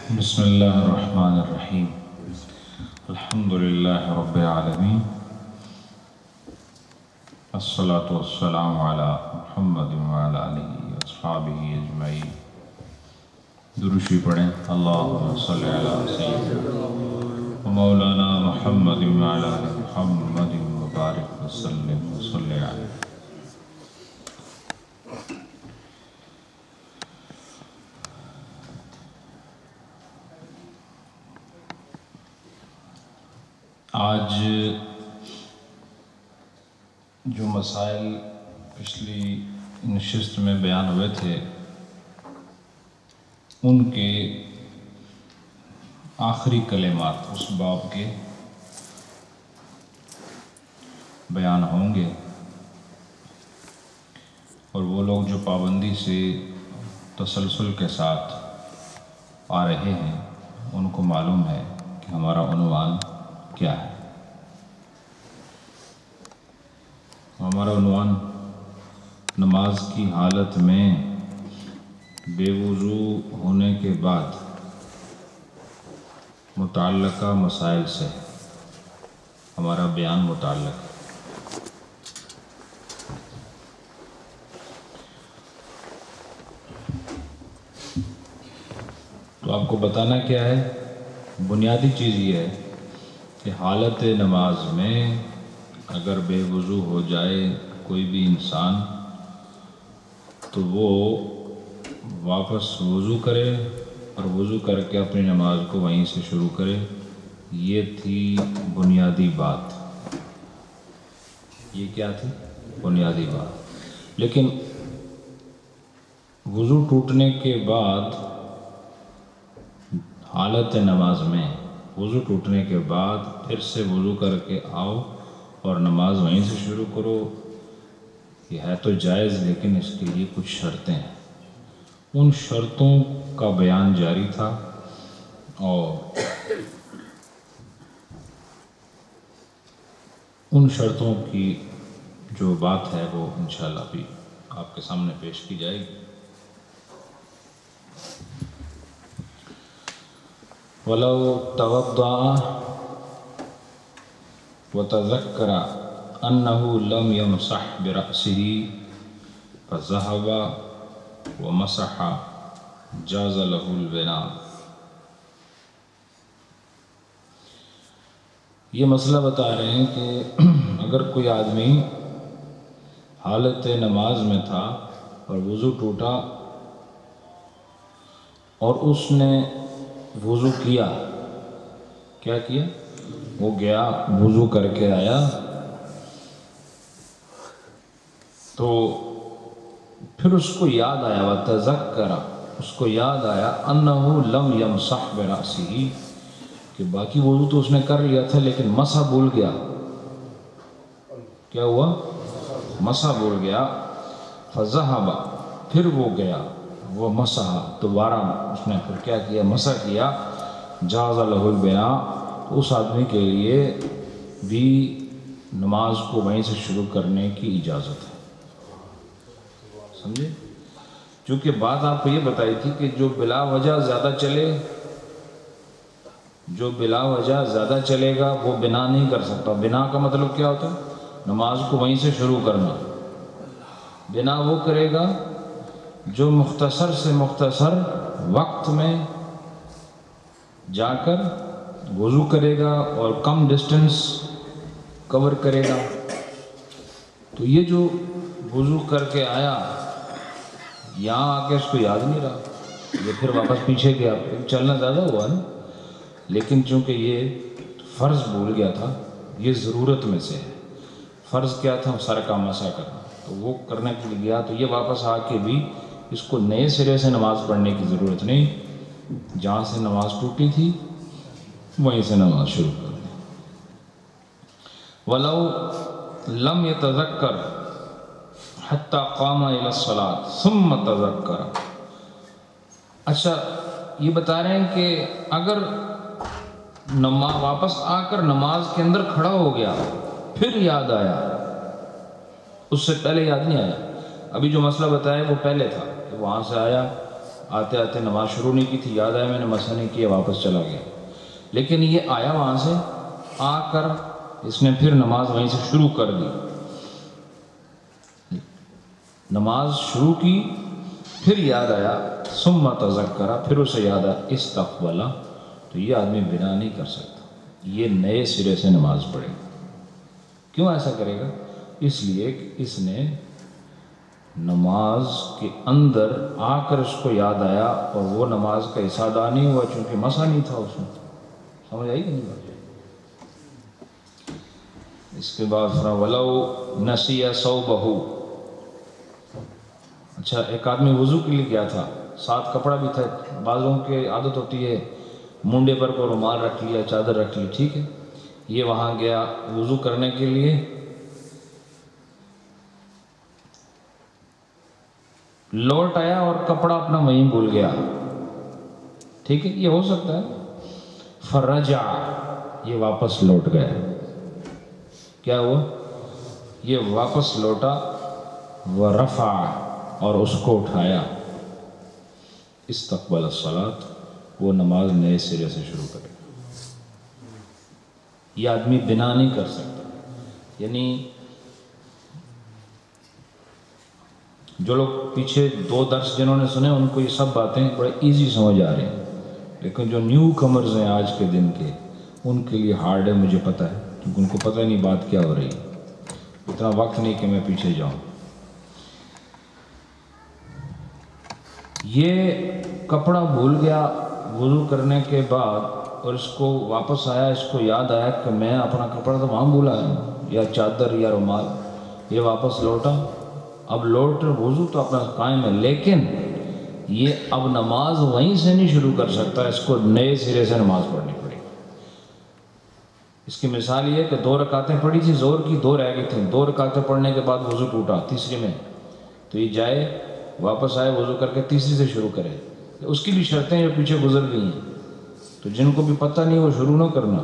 بسم اللہ الرحمن الرحیم الحمدللہ رب العالمین الصلاة والسلام علی محمد وعلی آلہ واصحابہ اجمعین۔ درشی پڑھیں اللہم صلی علی سیدنا مولانا محمد وعلی آلہ محمد وبارک وسلم وصلی علیہ۔ آج جو مسائل پچھلی نشست میں بیان ہوئے تھے ان کے آخری کلمات اس باب کے بیان ہوں گے، اور وہ لوگ جو پابندی سے تسلسل کے ساتھ آ رہے ہیں ان کو معلوم ہے کہ ہمارا عنوان کیا ہے۔ ہمارا عنوان نماز کی حالت میں بے وضو ہونے کے بعد متعلقہ مسائل سے ہمارا بیان متعلق ہے۔ تو آپ کو بتانا کیا ہے؟ بنیادی چیز یہ ہے کہ حالت نماز میں اگر بے وضو ہو جائے کوئی بھی انسان تو وہ واپس وضو کرے اور وضو کر کے اپنی نماز کو وہیں سے شروع کرے۔ یہ تھی بنیادی بات، یہ کیا تھی؟ بنیادی بات۔ لیکن وضو ٹوٹنے کے بعد حالت نماز میں وضو ٹوٹنے کے بعد پھر سے وضو کر کے آؤ اور نماز وہیں سے شروع کرو، یہ ہے تو جائز، لیکن اس کے لیے کچھ شرطیں ہیں۔ ان شرطوں کا بیان جاری تھا، اور ان شرطوں کی جو بات ہے وہ انشاءاللہ ابھی آپ کے سامنے پیش کی جائے گی۔ وَلَوْ تَوَضَّعَ وَتَذَكَّرَ أَنَّهُ لَمْ يَمْسَحْ بِرَأْسِهِ فَذَهَبَ وَمَسَحَ جَازَ لَهُ الْبِنَاءُ۔ یہ مسئلہ بتا رہے ہیں کہ اگر کوئی آدمی حالت نماز میں تھا اور وضو ٹوٹا اور اس نے وضو کیا، کیا کیا؟ وہ گیا وضو کر کے آیا، تو پھر اس کو یاد آیا وَتَذَكَّرَ، اس کو یاد آیا أَنَّهُ لَمْ يَمْسَحْ بِرَأْسِهِ، کہ باقی وضو تو اس نے کر لیا تھا لیکن مسح بھول گیا۔ کیا ہوا؟ مسح بھول گیا۔ فَذَهَبَ، پھر وہ گیا، وہ مسح، دوبارہ اس نے پھر کیا کیا؟ مسح کیا۔ جَازَ لَهُ الْبِنَاءُ، اس آدمی کے لیے بھی نماز کو وہیں سے شروع کرنے کی اجازت ہے۔ سمجھے؟ چونکہ بات آپ کو یہ بتائی تھی کہ جو بلا وجہ زیادہ چلے، جو بلا وجہ زیادہ چلے گا وہ بنا نہیں کر سکتا۔ بنا کا مطلب کیا ہوتا ہے؟ نماز کو وہیں سے شروع کرنا۔ بنا وہ کرے گا جو مختصر سے مختصر وقت میں جا کر وضو کرے گا اور کم ڈسٹنس کور کرے گا۔ تو یہ جو وضو کر کے آیا، یہاں آ کے اس کو یاد نہیں رہا، یہ پھر واپس پیچھے گیا، چلنا زیادہ ہوا نا، لیکن چونکہ یہ فرض بھول گیا تھا، یہ ضرورت میں سے ہے۔ فرض کیا تھا؟ سر کا مسح کرنا، تو وہ کرنے کے لیے گیا، تو یہ واپس آ کے بھی اس کو نئے سرے سے نماز پڑھنے کی ضرورت نہیں، جہاں سے نماز ٹوٹی تھی وہیں سے نماز شروع کر دیں۔ وَلَوْ لَمْ يَتَذَكَّرْ حَتَّى قَامَ إِلَى الصَّلَاةِ ثُمَّ تَذَكَّرَ۔ اچھا، یہ بتا رہے ہیں کہ اگر واپس آ کر نماز کے اندر کھڑا ہو گیا پھر یاد آیا، اس سے پہلے یاد نہیں آیا۔ ابھی جو مسئلہ بتایا وہ پہلے تھا کہ وہاں سے آیا، آتے آتے نماز شروع نہیں کی تھی، یاد آیا میں نے مسا نہیں کیا، واپس چلا گیا۔ لیکن یہ آیا وہاں سے، آ کر اس نے پھر نماز وہیں سے شروع کر دی، نماز شروع کی، پھر یاد آیا، ثم تذکرہ، پھر اسے یاد آیا، استقبلا، تو یہ آدمی بنا نہیں کر سکتا، یہ نئے سرے سے نماز پڑھے گا۔ کیوں ایسا کرے گا؟ اس لیے کہ اس نے نماز کے اندر آ کر اس کو یاد آیا اور وہ نماز کا حصہ ادا نہیں ہوا، چونکہ مسا نہیں تھا اس میں۔ سمجھ آئی کہ نہیں بات؟ اس کے بعد وَلَوْ نَسِيَ صَوْبَهُ، اچھا ایک آدمی وضو کے لیے گیا تھا، ساتھ کپڑا بھی تھا، بعض لوگوں کی عادت ہوتی ہے منڈے پر کو رومال رکھ لیا، چادر رکھ لی، ٹھیک ہے، یہ وہاں گیا وضو کرنے کے لیے، لوٹ آیا اور کپڑا اپنا وہیں بھول گیا، ٹھیک ہے، یہ ہو سکتا ہے، فرجع، یہ واپس لوٹ گیا، کیا ہوا؟ یہ واپس لوٹا، ورفع، اور اس کو اٹھایا، استقبل الصلاۃ، وہ نماز نئے سرے سے شروع کرے گا۔ یہ آدمی بنا نہیں کر سکتا، یعنی جو لوگ پیچھے 2 درس جنہوں نے سنے ان کو یہ سب باتیں بڑے ایزی سمجھ آ رہی ہیں، لیکن جو نیو کمرز ہیں آج کے دن کے، ان کے لیے ہارڈ ہے، مجھے پتہ ہے، کیونکہ ان کو پتہ نہیں بات کیا ہو رہی ہے، اتنا وقت نہیں کہ میں پیچھے جاؤں۔ یہ کپڑا بھول گیا وضو کرنے کے بعد، اور اس کو واپس آیا، اس کو یاد آیا کہ میں اپنا کپڑا تو وہاں بھولا ہے، یا چادر یا رومال، یہ واپس لوٹا، اب لوٹ وضو تو اپنا قائم ہے، لیکن یہ اب نماز وہیں سے نہیں شروع کر سکتا، اس کو نئے سرے سے نماز پڑھنی پڑے گی۔ اس کی مثال یہ ہے کہ 2 رکعتیں پڑھی تھی زور کی، 2 رہ گئی تھیں، 2 رکعتیں پڑھنے کے بعد وضو ٹوٹا تیسری میں، تو یہ جائے واپس آئے وضو کر کے تیسری سے شروع کرے، اس کی بھی شرطیں جو پیچھے گزر گئی ہیں، تو جن کو بھی پتہ نہیں وہ شروع نہ کرنا،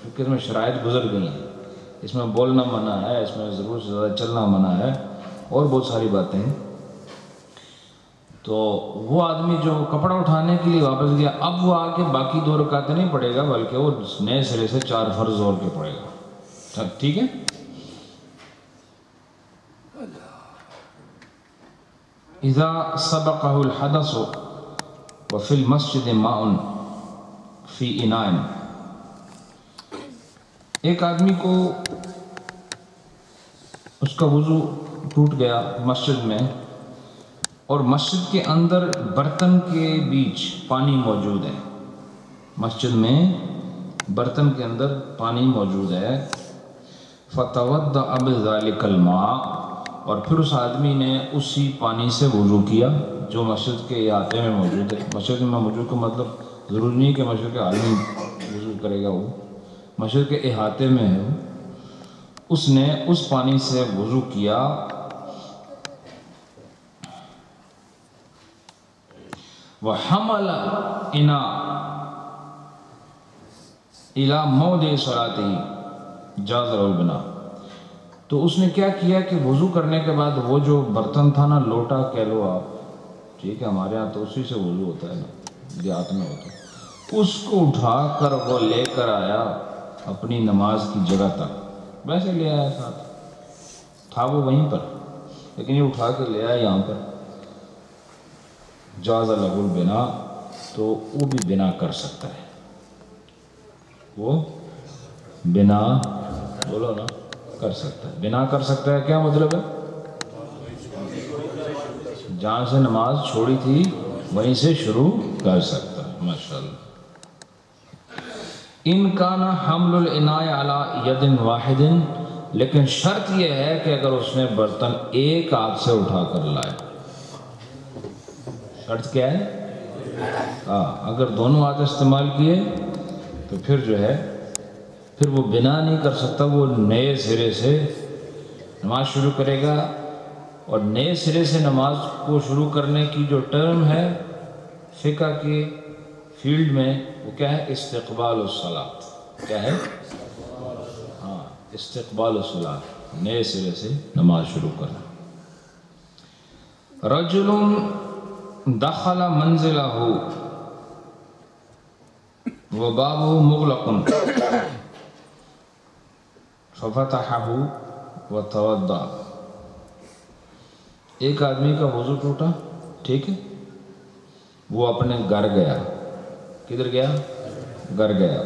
کیونکہ اس میں شرائط گزر گئی ہیں، اس میں بولنا منع ہے، اس میں ضرور سے زیادہ چلنا منع ہے، اور بہت ساری باتیں ہیں۔ تو وہ آدمی جو کپڑا اٹھانے کے لیے واپس گیا، اب وہ آ کے باقی 2 رکعتیں نہیں پڑھے گا، بلکہ وہ نئے سرے سے 4 فرض اور کے پڑھے گا، ٹھیک ہے؟ اذا سبقہ الحدث وفی المسجد ماء فی اناء، ایک آدمی کو اس کا وضو ٹوٹ گیا مسجد میں، اور مسجد کے اندر برتن کے بیچ پانی موجود ہے، مسجد میں برتن کے اندر پانی موجود ہے، فتوضأ بذلک الماء، اور پھر اس آدمی نے اسی پانی سے وضو کیا جو مسجد کے احاطے میں موجود ہے۔ مسجد میں موجود کا مطلب ضروری نہیں کہ مسجد کے حال میں وضو کرے گا، وہ مسجد کے احاطے میں ہے، اس نے اس پانی سے وضو کیا، وحمل اناء الى موضع صلاته جاز له البناء، تو اس نے کیا کیا کہ وضو کرنے کے بعد وہ جو برتن تھا نا، لوٹا کہہ لو آپ، ٹھیک ہے، ہمارے ہاں تو اسی سے وضو ہوتا ہے نا، دیہات میں ہوتا ہے، اس کو اٹھا کر وہ لے کر آیا اپنی نماز کی جگہ تک، ویسے لے آیا، ساتھ تھا وہ وہیں پر، لیکن یہ اٹھا کے لے آیا یہاں پر، جاز له البناء، تو وہ بھی بنا کر سکتا ہے، وہ بنا، بولو نا، کر سکتا ہے، بنا کر سکتا ہے، کیا مطلب ہے؟ جہاں سے نماز چھوڑی تھی وہیں سے شروع کر سکتا ہے، ماشاءاللہ۔ ان کان حمل الاناء علی ید واحد، لیکن شرط یہ ہے کہ اگر اس نے برتن ایک ہاتھ سے اٹھا کر لائے، شرط کیا ہے؟ اگر دونوں ہاتھ استعمال کیے تو پھر جو ہے، پھر وہ بنا نہیں کر سکتا، وہ نئے سرے سے نماز شروع کرے گا، اور نئے سرے سے نماز کو شروع کرنے کی جو ٹرم ہے فقہ کے فیلڈ میں، وہ کیا ہے؟ استقبال الصلاۃ، کیا ہے؟ استقبال الصلاۃ، نئے سرے سے نماز شروع کرنا۔ رجل دخل منزلہ وبابہ مغلق ففتحہ وتوضأ. ایک آدمی کا وضو ٹوٹا، ٹھیک ہے، وہ اپنے گھر گیا. کدھر گیا؟ گھر گیا،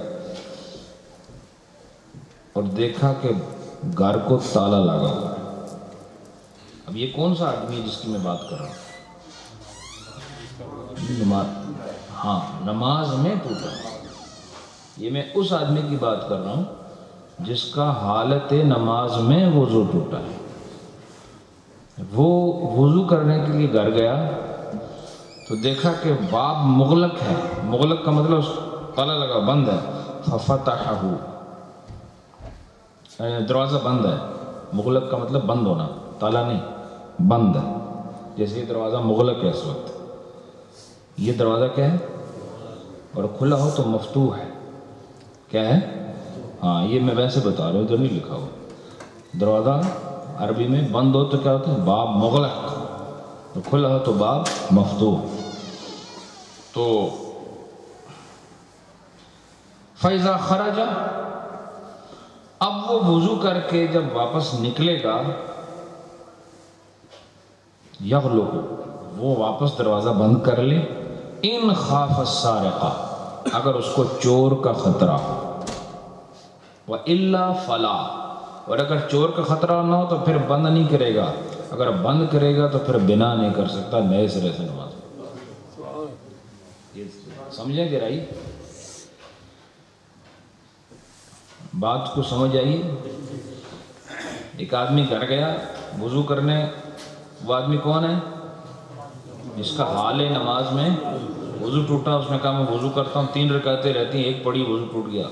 اور دیکھا کہ گھر کو تالا لگا ہوا ہے. اب یہ کون سا آدمی ہے جس کی میں بات کر رہا ہوں؟ ہاں، نماز میں ٹوٹا. یہ میں اس آدمی کی بات کر رہا ہوں جس کا حالت نماز میں وضو ٹوٹا ہے. وہ وضو کرنے کے لیے گھر گیا تو دیکھا کہ باب مغلق ہے. مغلق کا مطلب تالا لگا، بند ہے. ففتحہ، دروازہ بند ہے. مغلق کا مطلب بند ہونا، تالا نہیں، بند ہے. جیسے یہ دروازہ مغلق ہے اس وقت، یہ دروازہ کیا ہے؟ اور کھلا ہو تو مفتوح ہے. کیا ہے؟ ہاں، یہ میں ویسے بتا رہا ہوں، ادھر نہیں لکھا ہوا. دروازہ عربی میں بند ہو تو کیا ہوتا ہے؟ باب مغلق. اور کھلا ہو تو باب مفتوح. تو فَإِذَا خَرَجَ، اب وہ وضو کر کے جب واپس نکلے گا، یغلق، وہ واپس دروازہ بند کر لے. ان خاف السارقہ، اگر اس کو چور کا خطرہ ہو. وَإِلَّا فَلَا، اور اگر چور کا خطرہ نہ ہو تو پھر بند نہیں کرے گا. اگر بند کرے گا تو پھر بنا نہیں کر سکتا، نئے سرے سے نماز. سمجھیں کہ رائی بات کو سمجھ آئیے. ایک آدمی گھر گیا وضو کرنے. وہ آدمی کون ہے؟ جس کا حال ہے نماز میں وضو ٹوٹا. اس نے کہا میں وضو کرتا ہوں، 3 رکعتیں رہتی ہیں، ایک پڑی وضو ٹوٹ گیا.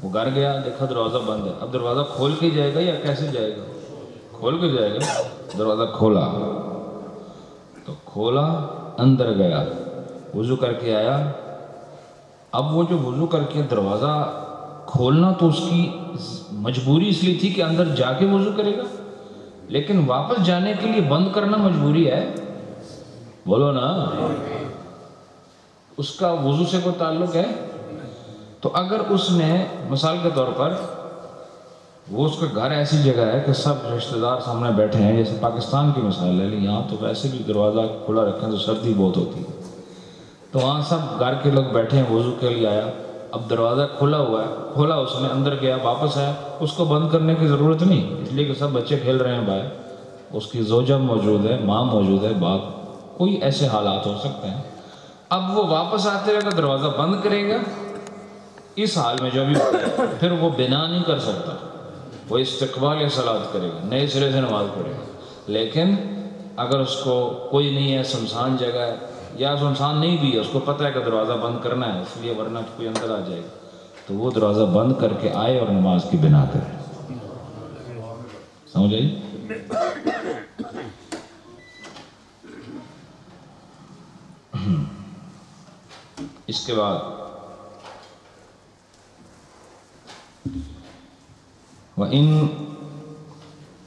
وہ گھر گیا، دیکھا دروازہ بند ہے. اب دروازہ کھول کے جائے گا یا کیسے جائے گا؟ کھول کے جائے گا. دروازہ کھولا تو کھولا، اندر گیا، وضو کر کے آیا. اب وہ جو وضو کر کے دروازہ کھولنا تو اس کی مجبوری اس لیے تھی کہ اندر جا کے وضو کرے گا، لیکن واپس جانے کے لیے بند کرنا مجبوری ہے. بولو نا، اس کا وضو سے کوئی تعلق ہے؟ تو اگر اس نے مثال کے طور پر وہ اس کا گھر ایسی جگہ ہے کہ سب رشتہ دار سامنے بیٹھے ہیں، جیسے پاکستان کی مثال ہے، یہاں تو ویسے بھی دروازہ کھلا رکھیں تو سردی بہت ہوتی ہے، تو وہاں سب گھر کے لوگ بیٹھے ہیں، وضو کے لیے آیا. اب دروازہ کھلا ہوا ہے، کھولا اس نے، اندر گیا، واپس آیا. اس کو بند کرنے کی ضرورت نہیں، اس لیے کہ سب بچے کھیل رہے ہیں باہر، اس کی زوجہ موجود ہے، ماں موجود ہے، باپ، کوئی ایسے حالات ہو سکتے ہیں. اب وہ واپس آتے رہے گا، دروازہ بند کرے گا. اس حال میں جو بھی پھر وہ بنا نہیں کر سکتا، وہ استقبال صلاۃ کرے گا، نئے سرے سے نماز پڑھے گا. لیکن اگر اس کو کوئی نہیں ہے، سنسان جگہ ہے، یا سنسان نہیں بھی ہے، اس کو پتہ ہے کہ دروازہ بند کرنا ہے، اس لیے ورنہ کوئی اندر آ جائے گا، تو وہ دروازہ بند کر کے آئے اور نماز کی بنا کرے. سمجھ آئی؟ اس کے بعد وَإِن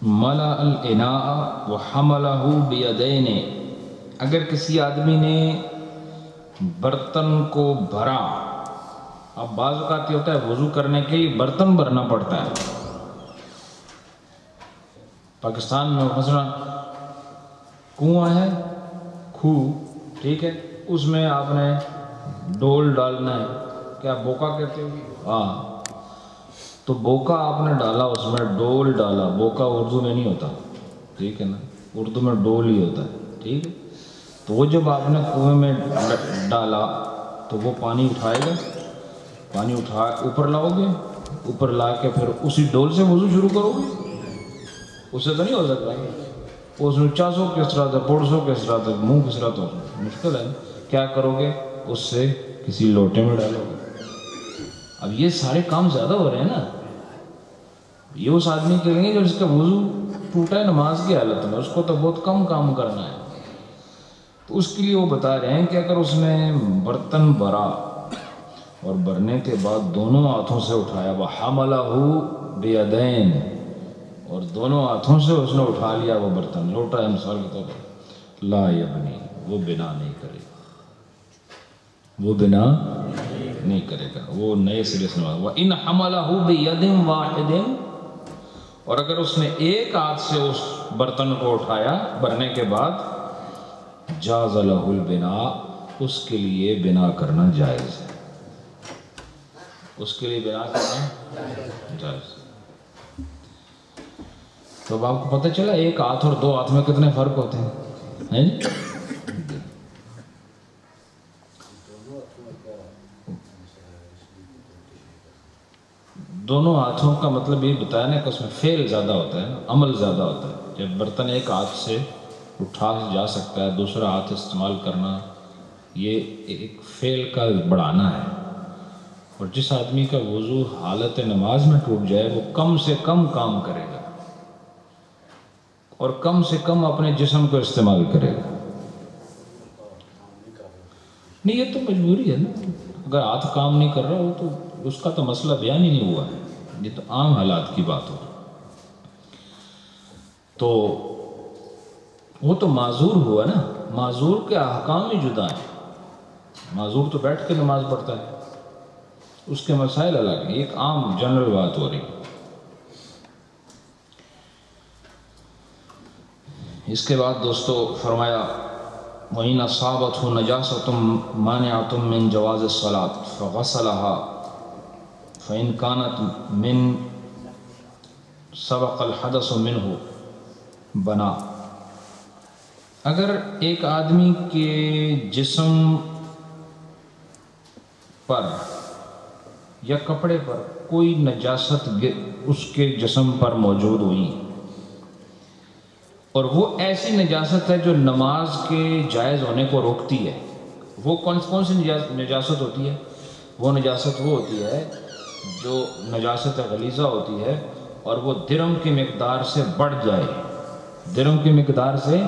مَلَأَ الْإِنَاءَ وَحَمَلَهُ بِيَدَيْنِ، اگر کسی آدمی نے برتن کو بھرا. اب بعض اوقات یہ ہوتا ہے وضو کرنے کے لیے برتن بھرنا پڑتا ہے. پاکستان میں مثلا کنواں ہے، کھوہ، ٹھیک ہے، اس میں آپ نے ڈول ڈالنا ہے. کیا بوکا کہتے ہو؟ ہاں، تو بوکا آپ نے ڈالا، اس میں ڈول ڈالا. بوکا اردو میں نہیں ہوتا، ٹھیک ہے نا، اردو میں ڈول ہی ہوتا ہے، ٹھیک ہے. تو وہ جب آپ نے کنویں میں ڈالا تو وہ پانی اٹھائے گا، پانی اٹھا اوپر لاؤ گے، اوپر لا کے پھر اسی ڈول سے وضو شروع کرو گے. اس سے تو نہیں ہو سکتا. اس میں چاسو کس طرح تھا، پوڑسو کس طرح تھا، منہ کس طرح تھا، مشکل ہے. کیا کرو گے؟ اس سے کسی لوٹے میں ڈالو گے. اب یہ سارے کام زیادہ ہو رہے ہیں نا. یہ اس آدمی کے لیے جو اس کا وضو ٹوٹا ہے نماز کی حالت میں، اس کو تو بہت کم کام کرنا ہے. تو اس کے لیے وہ بتا رہے ہیں کہ اگر اس نے برتن بھرا اور بھرنے کے بعد دونوں ہاتھوں سے اٹھایا، وَحَمَلَهُ بِيَدَيْنِ، اور دونوں ہاتھوں سے اس نے اٹھا لیا وہ برتن، لوٹا ہے مثال کے طور پر، لا یبنی، وہ بنا نہیں کرے وہ بنا نہیں کرے گا، وہ نئے سرے سے نماز. وَإِنْ حَمَلَهُ بِيَدٍ وَاحِدٍ، اور اگر اس نے ایک ہاتھ سے اس برتن کو اٹھایا بھرنے کے بعد، جَازَ لَهُ الْبِنَاءُ، اس کے لیے بنا کرنا جائز ہے، اس کے لیے بنا کرنا جائز. تو اب آپ کو پتہ چلا ایک ہاتھ اور دو ہاتھ میں کتنے فرق ہوتے ہیں. دونوں ہاتھوں کا مطلب یہ بتایا نا کہ اس میں فعل زیادہ ہوتا ہے، عمل زیادہ ہوتا ہے. جب برتن ایک ہاتھ سے اٹھا جا سکتا ہے، دوسرا ہاتھ استعمال کرنا یہ ایک فعل کا بڑھانا ہے. اور جس آدمی کا وضو حالت نماز میں ٹوٹ جائے وہ کم سے کم کام کرے گا اور کم سے کم اپنے جسم کو استعمال کرے گا. نہیں یہ تو مجبوری ہے نا، اگر ہاتھ کام نہیں کر رہا ہو تو اس کا تو مسئلہ بیان ہی نہیں ہوا ہے، یہ تو عام حالات کی بات ہو. تو وہ تو معذور ہوا نا، معذور کے احکام ہی جدا ہیں. معذور تو بیٹھ کے نماز پڑھتا ہے، اس کے مسائل الگ ہیں، ایک عام جنرل بات ہو رہی ہے. اس کے بعد دوستو فرمایا وَإِنْ أَصَابَتْهُ نَجَاسَةٌ مَانِعَةٌ مِنْ جَوَازِ الصَّلَاةِ فَغَسَلَهَا فَإِنْ كَانَتْ مِنْ سَبَقَ الْحَدَثُ مِنْهُ بَنَا. اگر ایک آدمی کے جسم پر یا کپڑے پر کوئی نجاست اس کے جسم پر موجود ہوئی اور وہ ایسی نجاست ہے جو نماز کے جائز ہونے کو روکتی ہے، وہ کون سی نجاست ہوتی ہے؟ وہ نجاست وہ ہوتی ہے جو نجاست غلیظہ ہوتی ہے اور وہ درم کی مقدار سے بڑھ جائے، درم کی مقدار سے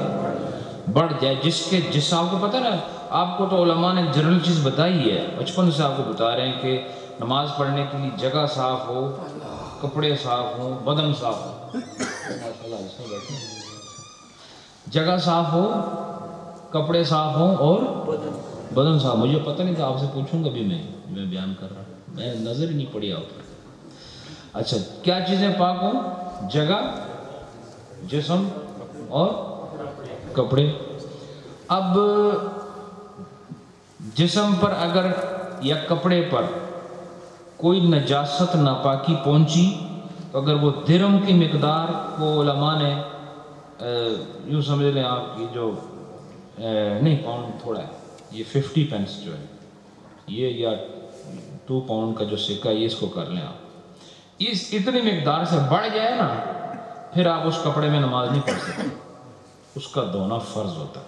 بڑھ جائے، جس آپ کو پتہ نا، آپ کو تو علماء نے جنرل چیز بتائی ہے، بچپن سے آپ کو بتا رہے ہیں کہ نماز پڑھنے کے لیے جگہ صاف ہو، کپڑے صاف ہوں، بدن صاف ہو. جگہ صاف ہو، کپڑے صاف ہوں اور بدن صاف. مجھے پتہ نہیں تھا، آپ سے پوچھوں گا بھی میں بیان کر رہا ہوں، میں نظر ہی نہیں پڑی آپ پر. اچھا کیا چیزیں پاک ہوں؟ جگہ، جسم اور کپڑے. اب جسم پر اگر یا کپڑے پر کوئی نجاست ناپاکی پہنچی تو اگر وہ درم کی مقدار کو علماء نے یوں سمجھ لیں آپ کی جو نہیں پاؤنڈ تھوڑا ہے، یہ 50 پینس جو ہے یہ یا 2 پاؤنڈ کا جو سکہ یہ اس کو کر لیں آپ، اس اتنی مقدار سے بڑھ جائے نا پھر آپ اس کپڑے میں نماز نہیں پڑھ سکتے، اس کا دھونا فرض ہوتا ہے.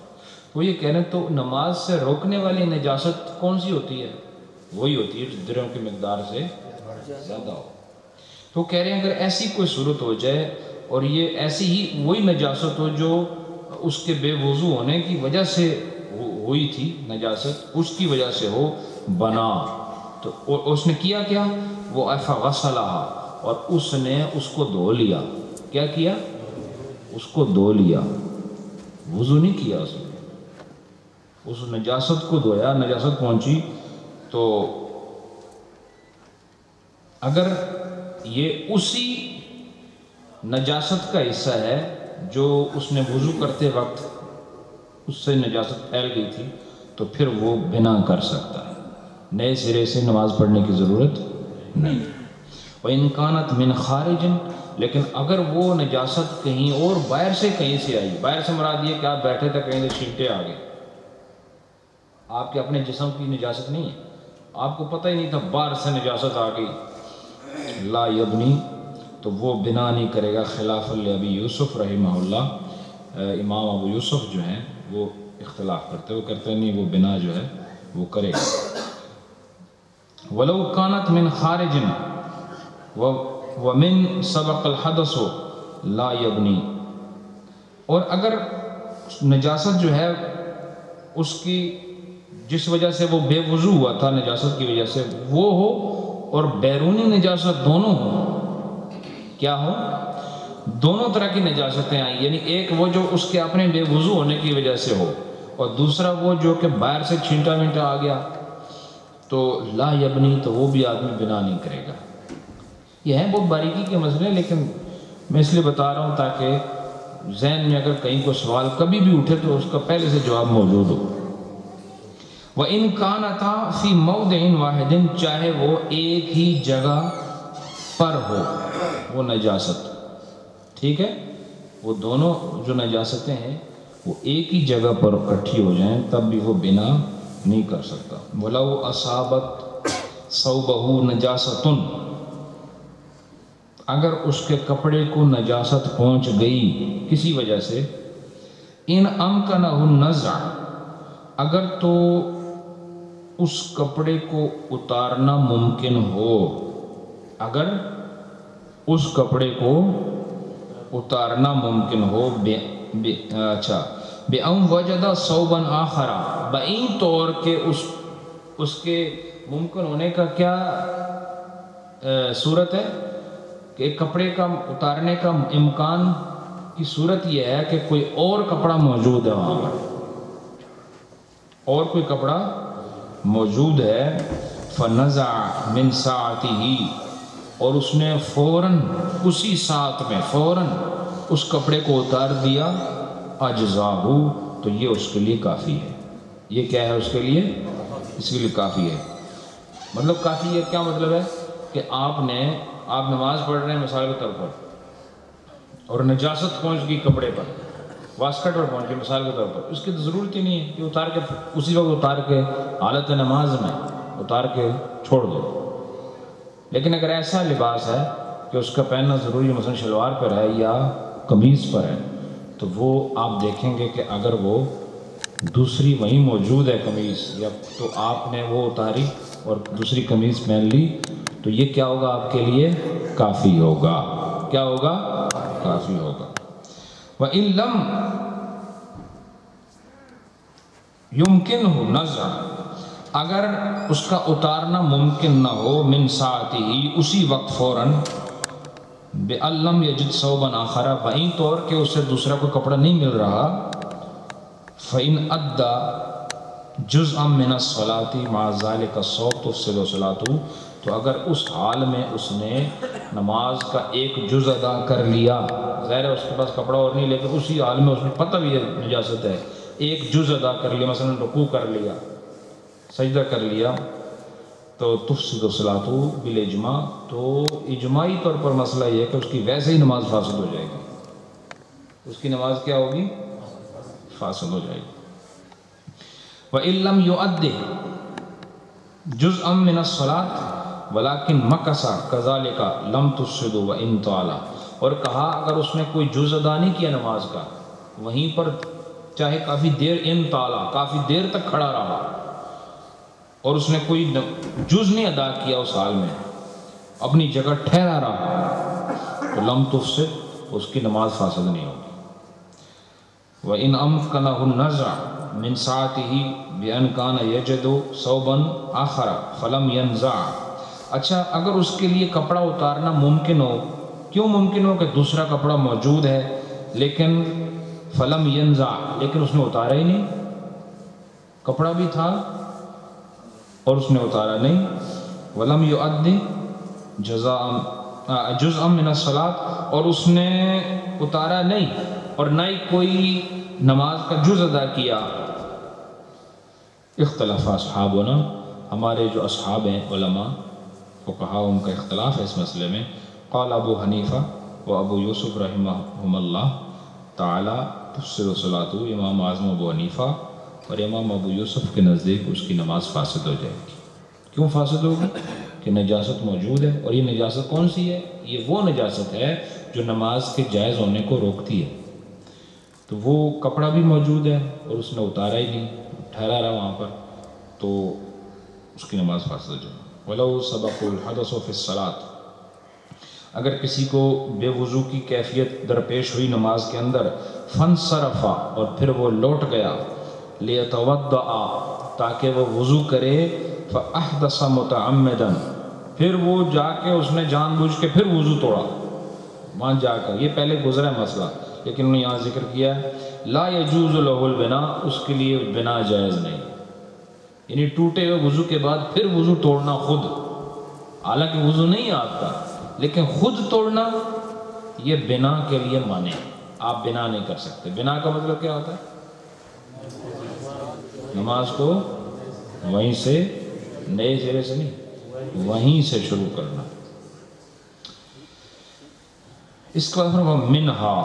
وہ یہ کہہ رہے ہیں تو نماز سے روکنے والی نجاست کون سی ہوتی ہے؟ وہی ہوتی ہے جو درم کی مقدار سے زیادہ ہو. تو کہہ رہے ہیں اگر ایسی کوئی صورت ہو جائے اور یہ ایسی ہی وہی نجاست ہو جو اس کے بے وضو ہونے کی وجہ سے ہوئی تھی، نجاست اس کی وجہ سے ہو بنا، تو اس نے کیا وہ فغسلها، اور اس نے اس کو دھو لیا. کیا کیا؟ اس کو دھو لیا، وضو نہیں کیا، اس نے اس نجاست کو دھویا. نجاست پہنچی تو اگر یہ اسی نجاست کا حصہ ہے جو اس نے وضو کرتے وقت اس سے نجاست پھیل گئی تھی تو پھر وہ بنا کر سکتا ہے، نئے سرے سے نماز پڑھنے کی ضرورت نہیں. وَإِنْ كَانَتْ مِنْ خَارِجٍ، لیکن اگر وہ نجاست کہیں اور باہر سے کہیں سے آئی، باہر سے مراد یہ کہ آپ بیٹھے تھے کہیں سے چھینٹے آ گئے، آپ کے اپنے جسم کی نجاست نہیں ہے، آپ کو پتہ ہی نہیں تھا باہر سے نجاست آ گئی، لا یبنی، تو وہ بنا نہیں کرے گا. خلاف ابی یوسف رحمہ اللہ، امام ابو یوسف جو ہیں وہ اختلاف کرتے، وہ کہتے ہیں نہیں وہ بنا جو ہے وہ کرے گا. وَلَوْ كَانَتْ مِنْ خَارِجٍ وَمِنْ سَبَقَ الْحَدَثُ لَا يَبْنِي، اور اگر نجاست جو ہے اس کی جس وجہ سے وہ بے وضو ہوا تھا نجاست کی وجہ سے وہ ہو اور بیرونی نجاست دونوں ہو، کیا ہو؟ دونوں طرح کی نجاستیں آئیں، یعنی ایک وہ جو اس کے اپنے بے وضو ہونے کی وجہ سے ہو اور دوسرا وہ جو کہ باہر سے چھینٹا منٹا آ گیا. تو لا یبنی تو وہ بھی آدمی بنا نہیں کرے گا. یہ ہیں بہت باریکی کے مسئلے، لیکن میں اس لیے بتا رہا ہوں تاکہ ذہن میں اگر کہیں کو سوال کبھی بھی اٹھے تو اس کا پہلے سے جواب موجود ہو. وَإِن كَانَتَا فِي مَوْضِعٍ وَاحِدٍ، چاہے وہ ایک ہی جگہ پر ہو وہ نجاست، ٹھیک ہے، وہ دونوں جو نجاستیں ہیں وہ ایک ہی جگہ پر اکٹھی ہو جائیں تب بھی وہ بنا نہیں کر سکتا. وَلَوْ أَصَابَتْ ثَوْبَهُ نَجَاسَةٌ، اگر اس کے کپڑے کو نجاست پہنچ گئی کسی وجہ سے، ان امکنہ النزع، اگر تو اس کپڑے کو اتارنا ممکن ہو، اگر اس کپڑے کو اتارنا ممکن ہو، بِأَنْ وَجَدَ ثَوْبًا آخَرَ، بعین طور کہ اس کے ممکن ہونے کا کیا صورت ہے کہ ایک کپڑے کا اتارنے کا امکان کی صورت یہ ہے کہ کوئی اور کپڑا موجود ہے وہاں پر، اور کوئی کپڑا موجود ہے. فَنَزَعَ مِنْ سَاعَتِهِ، اور اس نے فوراً اسی ساتھ میں فوراً اس کپڑے کو اتار دیا، اجزاہ، تو یہ اس کے لیے کافی ہے. یہ کیا ہے اس کے لیے؟ اس کے لیے کافی ہے. مطلب کافی ہے کیا مطلب ہے کہ آپ نماز پڑھ رہے ہیں مثال کے طور پر اور نجاست پہنچ گئی کپڑے پر، واسکٹ پر پہنچ گئی مثال کے طور پر، اس کی تو ضرورت ہی نہیں ہے کہ اتار کے اسی وقت اتار کے حالت نماز میں اتار کے چھوڑ دو. لیکن اگر ایسا لباس ہے کہ اس کا پہننا ضروری ہے، مثلا شلوار پر ہے یا قمیض پر ہے، تو وہ آپ دیکھیں گے کہ اگر وہ دوسری وہیں موجود ہے قمیض، یا تو آپ نے وہ اتاری اور دوسری قمیض پہن لی، تو یہ کیا ہوگا آپ کے لیے؟ کافی ہوگا. کیا ہوگا؟ کافی ہوگا. وَإِن لَمْ يُمْكِنْهُ نَزْعٌ، اگر اس کا اتارنا ممکن نہ ہو، من ساعتِهِ، اسی وقت فوراً، بِأَن لَمْ يَجِدْ ثَوْبًا آخَرَ، بعین طور کہ اسے دوسرا کوئی کپڑا نہیں مل رہا، فَإِنْ أَدَّى جُزْءًا مِنَ الصَّلَاةِ مَعَ ذَلِكَ الثَّوْبُ تُفْسِدُ صَلَاتُهُ، تو اگر اس حال میں اس نے نماز کا ایک جز ادا کر لیا، ظاہر ہے اس کے پاس کپڑا اور نہیں، لیکن اسی حال میں اس نے پتہ بھی ہے نجاست ہے، ایک جز ادا کر لیا، مثلا رکوع کر لیا، سجدہ کر لیا، تو تفسد صلاتہ بالاجماع، تو اجماعی طور پر مسئلہ یہ ہے کہ اس کی ویسے ہی نماز فاسد ہو جائے گی. اس کی نماز کیا ہوگی؟ فاسد ہو جائے گی. وَإِن لَمْ يُؤَدِّ جُزْءًا مِنَ الصَّلَاةِ وَلَكِنْ مَكَثَ كَذَلِكَ لَمْ تُفْسِدُ وَإِنْ طَالَ، اور کہا اگر اس نے کوئی جز ادا نہیں کیا نماز کا، وہیں پر چاہے کافی دیر، ان طالا، کافی دیر تک کھڑا رہا، اور اس نے کوئی جز نہیں ادا کیا اس حال میں، اپنی جگہ ٹھہرا رہا، تو لم تفسد، اس کی نماز فاسد نہیں ہوگی. وَإِنْ أَمْكَنَهُ النَّزْعُ مِنْ سَاعَتِهِ بِأَنْ كَانَ يَجِدُ ثَوْبًا آخَرَ فَلَمْ يَنْزَعْ، اچھا اگر اس کے لیے کپڑا اتارنا ممکن ہو، کیوں ممکن ہو کہ دوسرا کپڑا موجود ہے، لیکن فلم ینزع، لیکن اس نے اتارا ہی نہیں، کپڑا بھی تھا اور اس نے اتارا نہیں. ولم یؤدی جزءا من الصلاۃ، اور اس نے اتارا نہیں اور نہ ہی کوئی نماز کا جز ادا کیا. اختلاف اصحابنا، ہمارے جو اصحاب ہیں علماء فقہاء، ان کا اختلاف ہے اس مسئلے میں. قال ابو حنیفہ و ابو یوسف رحمہم اللہ تعالی تفسد صلاتہ، امام اعظم ابو حنیفہ اور امام ابو یوسف کے نزدیک اس کی نماز فاسد ہو جائے گی. کیوں فاسد ہوگی؟ کہ نجاست موجود ہے، اور یہ نجاست کون سی ہے؟ یہ وہ نجاست ہے جو نماز کے جائز ہونے کو روکتی ہے. تو وہ کپڑا بھی موجود ہے اور اس نے اتارا ہی نہیں، ٹھہرا رہا وہاں پر، تو اس کی نماز فاسد ہو جائے. وَلَوْ سَبَقُ الْحَدَثُ فِي الصَّلَاةِ، اگر کسی کو بے وضو کی کیفیت درپیش ہوئی نماز کے اندر، فَانْصَرَفَ، اور پھر وہ لوٹ گیا، لِيَتَوَضَّعَ، تاکہ وہ وضو کرے، فَأَحْدَثَ مُتَعَمِّدًا، پھر وہ جا کے اس نے جان بوجھ کے پھر وضو توڑا وہاں جا کر. یہ پہلے گزرا ہے مسئلہ، لیکن انہوں نے یہاں ذکر کیا ہے لا يجوز له البناء، اس کے لیے بنا جائز نہیں. یعنی ٹوٹے ہوئے وضو کے بعد پھر وضو توڑنا خود، حالانکہ وضو نہیں ہے آپ کا، لیکن خود توڑنا یہ بنا کے لیے مانے، آپ بنا نہیں کر سکتے۔ بنا کا مطلب کیا ہوتا ہے؟ نماز کو وہیں سے، نئے سرے سے نہیں، وہیں سے شروع کرنا۔ اس کا منہا،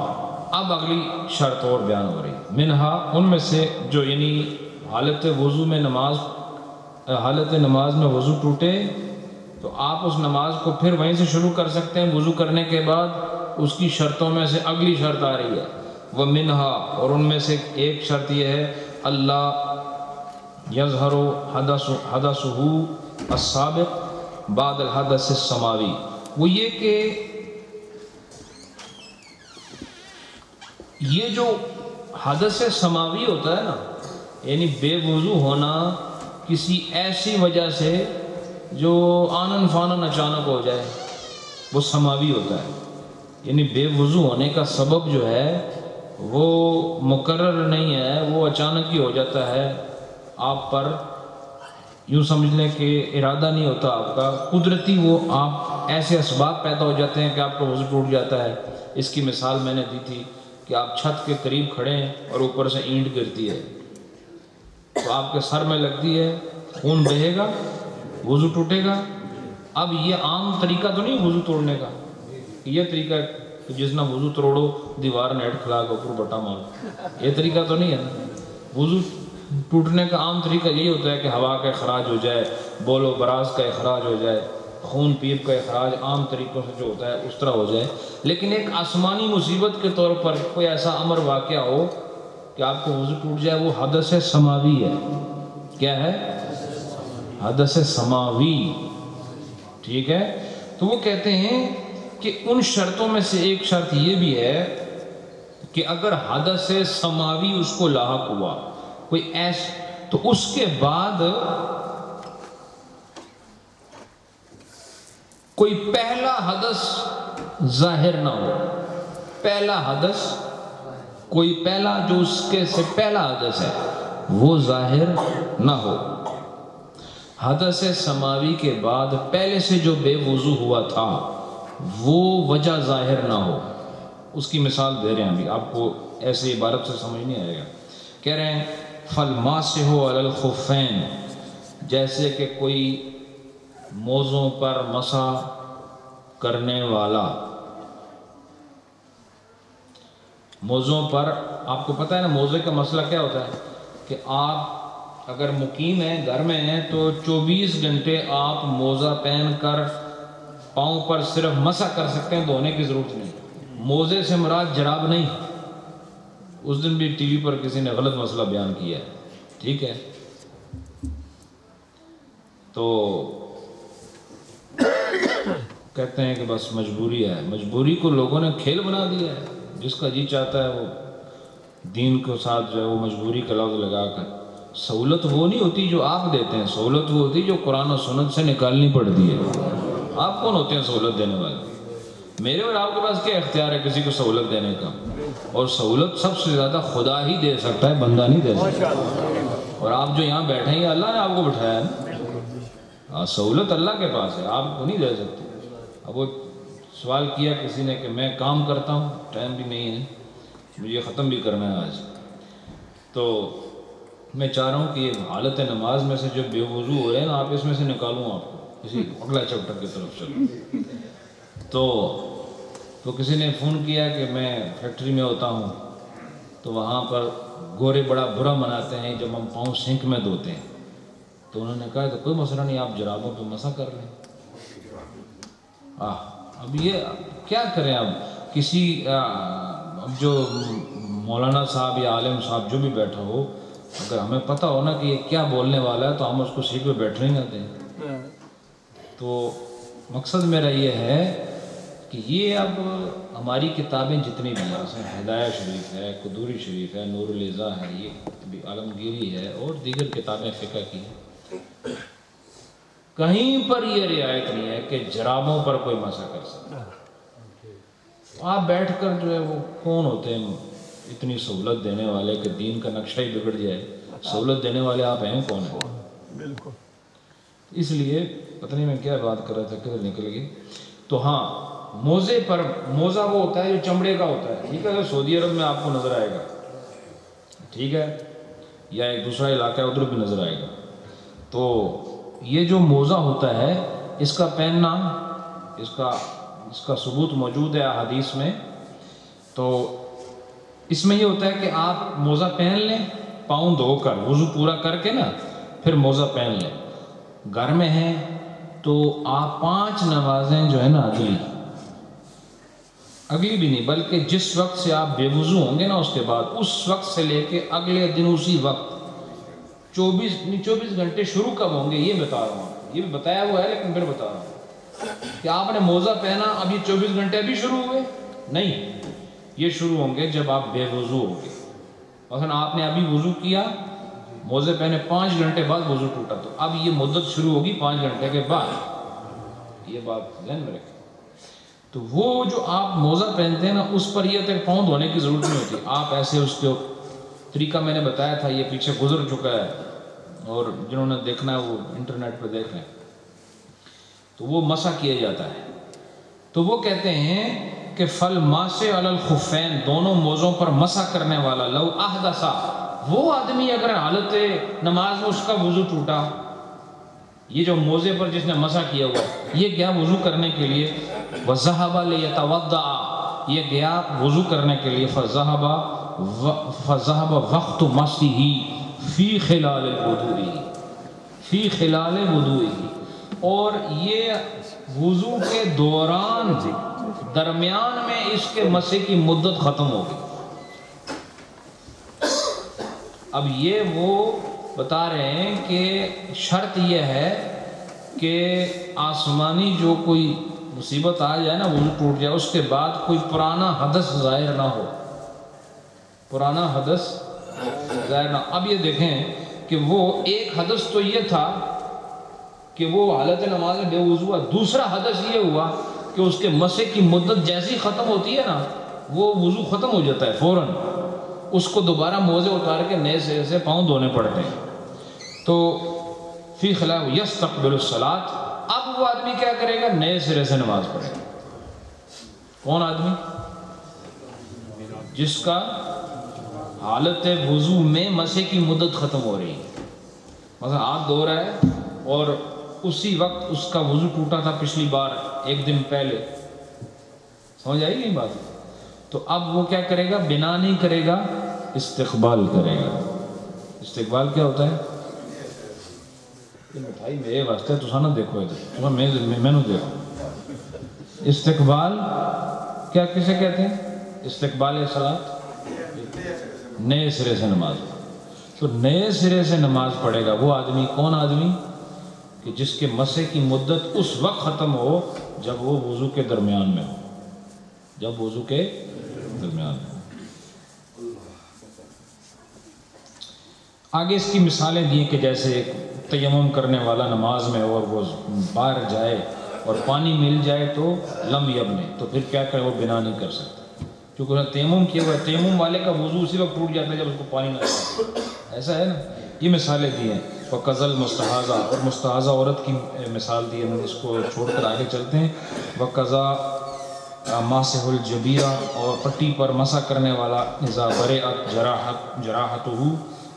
اب اگلی شرط اور بیان ہو رہی، منہا ان میں سے جو یعنی حالت وضو میں وضو ٹوٹے تو آپ اس نماز کو پھر وہیں سے شروع کر سکتے ہیں۔ وضو کرنے کے بعد اس کی شرطوں میں سے اگلی شرط آ رہی ہے، وہ منہا، اور ان میں سے ایک شرط یہ ہے اللہ یظہر حدثہ السابق بعد الحدث السماوی، وہ یہ کہ یہ جو حدث سماوی ہوتا ہے نا، یعنی بے وضو ہونا کسی ایسی وجہ سے جو آنن فانن اچانک ہو جائے، وہ سماوی ہوتا ہے۔ یعنی بے وضو ہونے کا سبب جو ہے وہ مقرر نہیں ہے، وہ اچانک ہی ہو جاتا ہے آپ پر، یوں سمجھ لیں کہ ارادہ نہیں ہوتا آپ کا، قدرتی وہ آپ ایسے اسباب پیدا ہو جاتے ہیں کہ آپ کا وضو ٹوٹ جاتا ہے۔ اس کی مثال میں نے دی تھی کہ آپ چھت کے قریب کھڑے ہیں اور اوپر سے اینٹ گرتی ہے تو آپ کے سر میں لگتی ہے، خون بہے گا، وضو ٹوٹے گا۔ اب یہ عام طریقہ تو نہیں وضو توڑنے کا، یہ طریقہ کہ جس نہ وضو توڑو دیوار نیٹ کھلا کے اوپر بٹا مارو، یہ طریقہ تو نہیں ہے نا۔ وضو ٹوٹنے کا عام طریقہ یہی ہوتا ہے کہ ہوا کا اخراج ہو جائے، بول و براز کا اخراج ہو جائے، خون پیپ کا اخراج عام طریقوں سے جو ہوتا ہے اس طرح ہو جائے۔ لیکن ایک آسمانی مصیبت کے طور پر کوئی ایسا امر واقعہ ہو کہ آپ کو وضو ٹوٹ جائے، وہ حدث سماوی ہے۔ کیا ہے؟ حدث سماوی، ٹھیک ہے۔ تو وہ کہتے ہیں کہ ان شرطوں میں سے ایک شرط یہ بھی ہے کہ اگر حدث سماوی اس کو لاحق ہوا کوئی تو اس کے بعد کوئی پہلا حدث ظاہر نہ ہو، پہلا حدث، کوئی پہلا جو اس کے سے پہلا حدث ہے وہ ظاہر نہ ہو۔ حدث سماوی کے بعد پہلے سے جو بے وضو ہوا تھا وہ وجہ ظاہر نہ ہو۔ اس کی مثال دے رہے ہیں ابھی، آپ کو ایسے عبارت سے سمجھ نہیں آئے گا۔ کہہ رہے ہیں فالماسح علی الخفین، جیسے کہ کوئی موزوں پر مسح کرنے والا، موزوں پر، آپ کو پتہ ہے نا موزے کا مسئلہ کیا ہوتا ہے کہ آپ اگر مقیم ہیں، گھر میں ہیں، تو 24 گھنٹے آپ موزہ پہن کر پاؤں پر صرف مسح کر سکتے ہیں، دھونے کی ضرورت نہیں۔ موزے سے مراد جراب نہیں، اس دن بھی ٹی وی پر کسی نے غلط مسئلہ بیان کیا ہے، ٹھیک ہے۔ تو کہتے ہیں کہ بس مجبوری ہے، مجبوری کو لوگوں نے کھیل بنا دیا ہے، جس کا جی چاہتا ہے وہ دین کے ساتھ جو ہے وہ مجبوری کا لفظ لگا کر۔ سہولت وہ نہیں ہوتی جو آپ دیتے ہیں، سہولت وہ ہوتی جو قرآن و سنت سے نکالنی پڑتی ہے۔ آپ کون ہوتے ہیں سہولت دینے والے؟ میرے اور آپ کے پاس کیا اختیار ہے کسی کو سہولت دینے کا؟ اور سہولت سب سے زیادہ خدا ہی دے سکتا ہے، بندہ نہیں دے سکتا۔ اور آپ جو یہاں بیٹھے ہیں اللہ نے آپ کو بٹھایا ہے، سہولت اللہ کے پاس ہے، آپ کو نہیں دے سکتے۔ اب وہ سوال کیا کسی نے کہ میں کام کرتا ہوں، ٹائم بھی نہیں ہے، مجھے ختم بھی کرنا ہے آج، تو میں چاہ رہا ہوں کہ یہ حالت نماز میں سے جو بے وضو ہو رہے ہیں نا، آپ اس میں سے نکالوں آپ کو، کسی اگلا چیپٹر کی طرف چلو۔ تو کسی نے فون کیا کہ میں فیکٹری میں ہوتا ہوں، تو وہاں پر گورے بڑا برا مناتے ہیں جب ہم پاؤں سنک میں دھوتے ہیں۔ تو انہوں نے کہا تو کوئی مسئلہ نہیں، آپ جرابوں پہ مسح کر لیں۔ اب یہ کیا کریں؟ اب کسی جو مولانا صاحب یا عالم صاحب جو بھی بیٹھا ہو، اگر ہمیں پتہ ہو نا کہ یہ کیا بولنے والا ہے تو ہم اس کو سیٹ پہ بیٹھنے نہ دیں۔ تو مقصد میرا یہ ہے کہ یہ اب ہماری کتابیں جتنی بھی ہیں، جیسے ہدایہ شریف ہے، قدوری شریف ہے، نور الاضاء ہے، یہ عالمگیری ہے اور دیگر کتابیں فقہ کی ہیں، کہیں پر یہ رعایت نہیں ہے کہ جرابوں پر کوئی مسح کر سکتا۔ آپ بیٹھ کر جو ہے وہ کون ہوتے ہیں اتنی سہولت دینے والے کہ دین کا نقشہ ہی بگڑ جائے؟ سہولت دینے والے آپ ہیں کون ہیں؟ بالکل. اس لیے پتہ نہیں میں کیا بات کر رہا تھا، کدھر نکل گئی. تو ہاں، موزے پر، موزہ وہ ہوتا ہے جو چمڑے کا ہوتا ہے، ٹھیک ہے، اگر سعودی عرب میں آپ کو نظر آئے گا، ٹھیک ہے، یا ایک دوسرا علاقہ ہے ادھر بھی نظر آئے گا. تو یہ جو موزہ ہوتا ہے اس کا پہننا، اس کا ثبوت موجود ہے احادیث میں. تو اس میں یہ ہوتا ہے کہ آپ موزہ پہن لیں، پاؤں دھو کر وضو پورا کر کے نا پھر موزہ پہن لیں. گھر میں ہیں تو آپ 5 نمازیں جو ہے نا اگلی بھی نہیں، بلکہ جس وقت سے آپ بے وضو ہوں گے نا اس کے بعد، اس وقت سے لے کے اگلے دن اسی وقت 24 گھنٹے شروع کب ہوں گے یہ بتا رہا ہوں. یہ بھی بتایا ہوا ہے لیکن پھر بتا رہا ہوں کہ آپ نے موزہ پہنا، اب یہ 24 گھنٹے ابھی شروع ہوئے نہیں، یہ شروع ہوں گے جب آپ بے وضو ہوں گے. مثلا آپ نے ابھی وضو کیا، موزے پہنے 5 گھنٹے بعد وضو ٹوٹا، تو اب یہ مدت شروع ہوگی 5 گھنٹے کے بعد. یہ بات ذہن میں رکھیں. تو وہ جو آپ موزہ پہنتے ہیں نا اس پر یہ تک پاؤں دھونے کی ضرورت نہیں ہوتی. آپ ایسے اس کے طریقہ میں نے بتایا تھا، یہ پیچھے گزر چکا ہے، اور جنہوں نے دیکھنا ہے وہ انٹرنیٹ پہ دیکھ لیں. تو وہ مسح کیا جاتا ہے. تو وہ کہتے ہیں کہ فل ماسے علی الخفین، دونوں موزوں پر مسح کرنے والا، لو احدثا، وہ آدمی اگر حالت نماز میں اس کا وضو ٹوٹا، یہ جو موزے پر جس نے مسح کیا ہوا یہ گیا وضو کرنے کے لیے، وذهب ليتوضا، یہ گیا وضو کرنے کے لیے، فذهب وقت مسحه فی خلال وضوئه، اور یہ وضو کے دوران درمیان میں اس کے مسح کی مدت ختم ہوگی. اب یہ وہ بتا رہے ہیں کہ شرط یہ ہے کہ آسمانی جو کوئی مصیبت آ جائے نا، وضو ٹوٹ جائے، اس کے بعد کوئی پرانا حدث ظاہر نہ ہو، پرانا حدث ظاہر نہ. اب یہ دیکھیں کہ وہ ایک حدث تو یہ تھا کہ وہ حالت نماز میں بے وضو ہوا، دوسرا حدث یہ ہوا کہ اس کے مسح کی مدت جیسی ختم ہوتی ہے نا، وہ وضو ختم ہو جاتا ہے فوراً، اس کو دوبارہ موزے اتار کے نئے سرے سے پاؤں دھونے پڑتے ہیں. تو فی خلاف یستقبل الصلاۃ، اب وہ آدمی کیا کرے گا؟ نئے سرے سے نماز پڑھے گا. کون آدمی؟ جس کا حالت وضو میں مسح کی مدت ختم ہو رہی ہے. مثلا ہاتھ دھو رہا ہے اور اسی وقت اس کا وضو ٹوٹا تھا پچھلی بار ایک دن پہلے، سمجھ آئی نہیں بات؟ تو اب وہ کیا کرے گا؟ بنا نہیں کرے گا، استقبال کرے گا. استقبال کیا ہوتا ہے؟ بھائی میرے واسطے تو سانا دیکھو ادھر، میں نے دیکھو. استقبال کیا کسے کہتے ہیں؟ استقبال صلاۃ، نئے سرے سے نماز. تو نئے سرے سے نماز پڑھے گا وہ آدمی. کون آدمی؟ کہ جس کے مسح کی مدت اس وقت ختم ہو جب وہ وضو کے درمیان میں ہو، جب وضو کے درمیان میں ہو. آگے اس کی مثالیں دی کہ جیسے تیمم کرنے والا نماز میں اور وہ باہر جائے اور پانی مل جائے تو لم یبنے، تو پھر کیا کرے؟ وہ بنا نہیں کر سکتا، کیونکہ انہوں نے تیمم کیا ہوا ہے. تیمم والے کا وضو اسی وقت ٹوٹ جاتا ہے جب اس کو پانی نہ آئے. ایسا ہے نا. یہ مثالیں دی ہیں. وقزل مستحاضہ، اور مستحاضہ عورت کی مثال دی ہے. اس کو چھوڑ کر آگے چلتے ہیں. وقضا ماسح الجبیرہ، اور پٹی پر مسح کرنے والا، اذا برئت جراحتہ،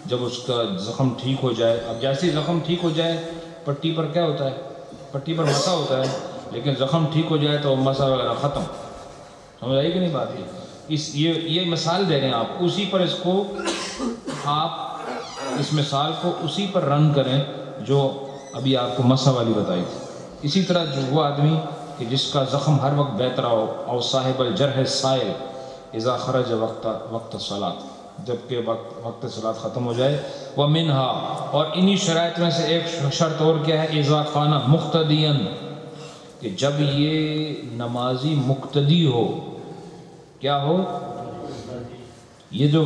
جب اس کا زخم ٹھیک ہو جائے. اب جیسے ہی زخم ٹھیک ہو جائے، پٹی پر کیا ہوتا ہے؟ پٹی پر مسح ہوتا ہے، لیکن زخم ٹھیک ہو جائے تو مسح وغیرہ ختم. سمجھ آئی کہ نہیں بات؟ یہ مثال دے رہے ہیں آپ، اسی پر اس کو آپ اس مثال کو اسی پر رن کریں جو ابھی آپ کو مسح والی بتائی تھی. اسی طرح جو وہ آدمی کہ جس کا زخم ہر وقت بہتر ہو، او صاحب الجرح السائل اذا خرج وقت الصلاۃ، جبکہ وقت صلاۃ ختم ہو جائے. ومنها، اور انہی شرائط میں سے ایک شرط اور کیا ہے؟ اذا کان مقتدیا، کہ جب یہ نمازی مقتدی ہو. کیا ہو؟ یہ جو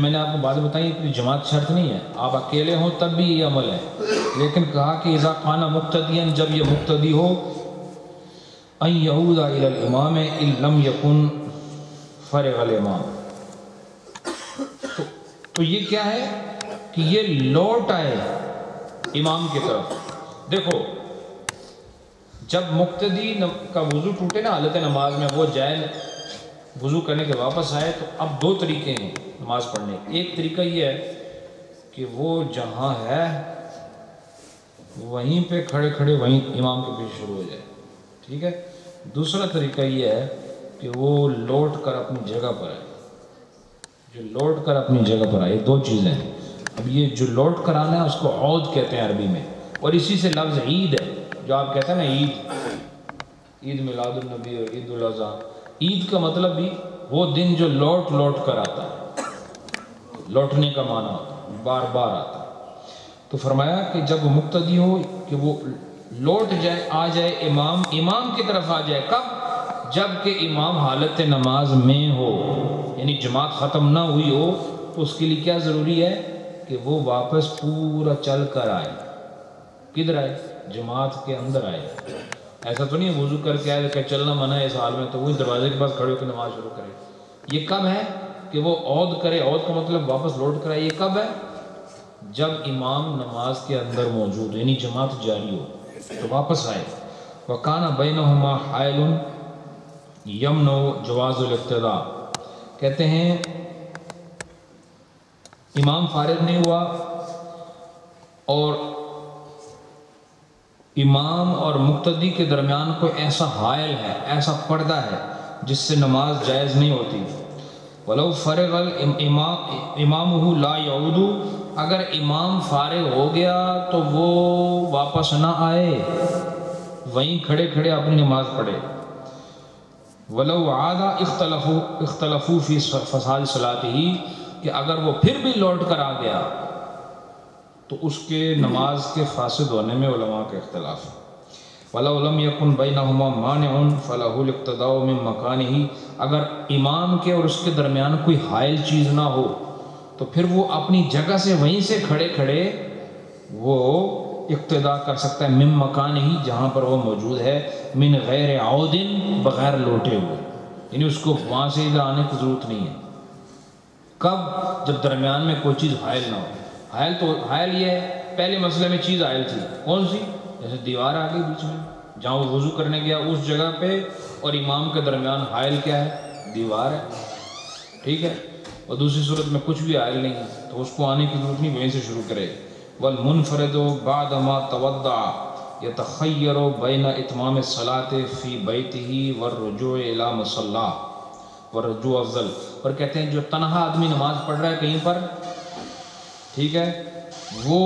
میں نے آپ کو باتیں بتائی اتنی جماعت شرط نہیں ہے، آپ اکیلے ہوں تب بھی یہ عمل ہے. لیکن کہا کہ اذا کان مقتدیا، جب یہ مقتدی ہو، ان یعود الی الامام ان لم یکن فرغ الامام. تو یہ کیا ہے کہ یہ لوٹ آئے امام کی طرف. دیکھو جب مقتدی کا وضو ٹوٹے نا حالت نماز میں، وہ جائے وضو کرنے کے واپس آئے، تو اب دو طریقے ہیں نماز پڑھنے. ایک طریقہ یہ ہے کہ وہ جہاں ہے وہیں پہ کھڑے کھڑے وہیں امام کے پیچھے شروع ہو جائے، ٹھیک ہے. دوسرا طریقہ یہ ہے کہ وہ لوٹ کر اپنی جگہ پر آئے. جو لوٹ کر اپنی جگہ پر آئے، دو چیزیں ہیں. اب یہ جو لوٹ کر آنا ہے اس کو عود کہتے ہیں عربی میں، اور اسی سے لفظ عید ہے جو آپ کہتے ہیں نا عید میلاد النبی اور عید الاضحیٰ. عید کا مطلب بھی وہ دن جو لوٹ کر آتا ہے، لوٹنے کا معنی ہوتا ہے، بار بار آتا ہے. تو فرمایا کہ جب وہ مقتدی ہو کہ وہ لوٹ جائے، آ جائے امام کی طرف آ جائے. کب؟ جب کہ امام حالت نماز میں ہو، یعنی جماعت ختم نہ ہوئی ہو. تو اس کے لیے کیا ضروری ہے کہ وہ واپس پورا چل کر آئے. کدھر آئے؟ جماعت کے اندر آئے. ایسا تو نہیں وضو کر کے آئے کہ چلنا منع ہے اس حال میں تو وہی دروازے کے پاس کھڑے ہو کے نماز شروع کرے. یہ کب ہے کہ وہ عود کرے؟ عود کا مطلب واپس لوٹ کر آئے. یہ کب ہے؟ جب امام نماز کے اندر موجود یعنی جماعت جاری ہو تو واپس آئے. وَكَانَ بَيْنَهُمَا حَائِلٌ يَمْنَعُ جَوَازُ الْاقْتِدَاء. کہتے ہیں امام فارغ نہیں ہوا اور امام اور مقتدی کے درمیان کوئی ایسا حائل ہے، ایسا پردہ ہے جس سے نماز جائز نہیں ہوتی. وَلَوْ فَرِغَ الْإِمَامُهُ لَا يَعُودُ. اگر امام فارغ ہو گیا تو وہ واپس نہ آئے، وہیں کھڑے کھڑے اپنی نماز پڑھے. وَلَوْ عَادَ اخْتَلَفُوا فِي فَسَادِ صَلَاتِهِ. کہ اگر وہ پھر بھی لوٹ کر آ گیا تو اس کے نماز کے فاسد ہونے میں علماء کا اختلاف ہے. وَلَوْ لَمْ يَكُنْ بَيْنَهُمَا مَانِعٌ فَلَهُ الْاقْتِدَاءُ مِنْ مَكَانِهِ. اگر امام کے اور اس کے درمیان کوئی حائل چیز نہ ہو تو پھر وہ اپنی جگہ سے وہیں سے کھڑے کھڑے وہ اقتداء کر سکتا ہے. من مکانہ، جہاں پر وہ موجود ہے. من غیر عود، بغیر لوٹے ہوئے، یعنی اس کو وہاں سے ادھر آنے کی ضرورت نہیں ہے. کب؟ جب درمیان میں کوئی چیز حائل نہ ہو. حائل یہ ہے، پہلے مسئلے میں چیز حائل تھی، کون سی؟ جیسے دیوار آ گئی بیچ میں، جہاں وہ وضو کرنے گیا اس جگہ پہ اور امام کے درمیان حائل کیا ہے؟ دیوار ہے، ٹھیک ہے. اور دوسری صورت میں کچھ بھی حائل نہیں ہے تو اس کو آنے کی ضرورت نہیں، وہیں سے شروع کرے. وَالْمُنْفَرِدُ بَعْدَمَا تَوَضَّعَ يَتَخَيَّرُ بَيْنَ إِتْمَامِ الصَّلَاةِ فِي بَيْتِهِ وَالرُّجُوعِ إِلَى مُصَلَّاهُ وَالرُّجُوعُ أَفْضَلُ. اور کہتے ہیں جو تنہا آدمی نماز پڑھ رہا ہے کہیں پر، ٹھیک ہے، وہ